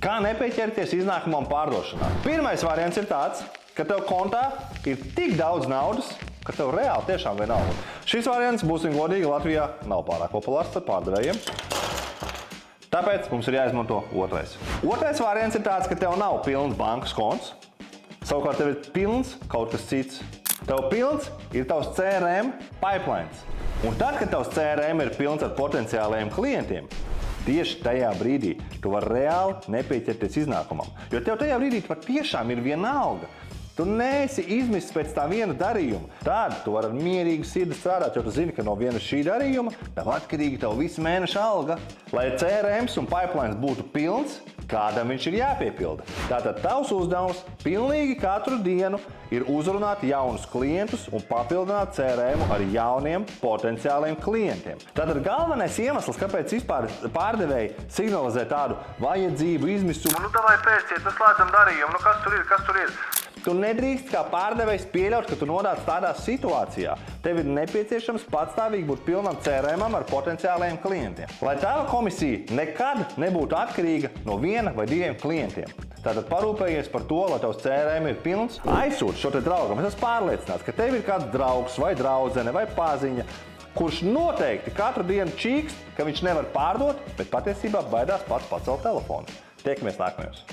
Kā nepieķerties iznākumam pārdošanā? Pirmais variants ir tāds, ka tev kontā ir tik daudz naudas, ka tev reāli tiešām vienalga. Šis variants, būsim godīgi, Latvijā nav pārāk populārs ar pārdevējiem. Tāpēc mums ir jāizmanto otrais. Otrais variants ir tāds, ka tev nav pilns bankas konts, savukārt tev ir pilns kaut kas cits. Tev pilns ir tavs CRM pipelines. Un tad, kad tavs CRM ir pilns ar potenciālajiem klientiem, tieši tajā brīdī tu vari reāli nepieķerties iznākumam. Jo tev tajā brīdī tiešām ir vienalga. Tu neesi izmisis pēc tā viena darījuma. Tad tu vari ar mierīgu sirdi strādāt, jo tu zini, ka no viena šī darījuma tev atkarīgi tev visu mēneša alga. Lai CRMs un pipelines būtu pilns, kādam viņš ir jāpiepilda. Tātad tavs uzdevums pilnīgi katru dienu ir uzrunāt jaunus klientus un papildināt CRM ar jauniem potenciāliem klientiem. Tātad galvenais iemesls, kāpēc vispār pārdevēji signalizē tādu vajadzību, izmisumu. Davai pēciet, slēdzam darījumu, kas tur ir? Tu nedrīkst kā pārdevējs pieļaut, ka tu nonāc tādā situācijā. Tev ir nepieciešams patstāvīgi būt pilnam CRM-am ar potenciālajiem klientiem. Lai tava komisija nekad nebūtu atkarīga no viena vai diviem klientiem. Tātad parūpējies par to, lai tavs CRM ir pilns. Aizsūti šo te draugam. Es esmu pārliecināts, ka tev ir kāds draugs vai draudzene vai paziņa, kurš noteikti katru dienu čīkst, ka viņš nevar pārdot, bet patiesībā baidās pats pacelt telefonu. Tiekamies nākamajos.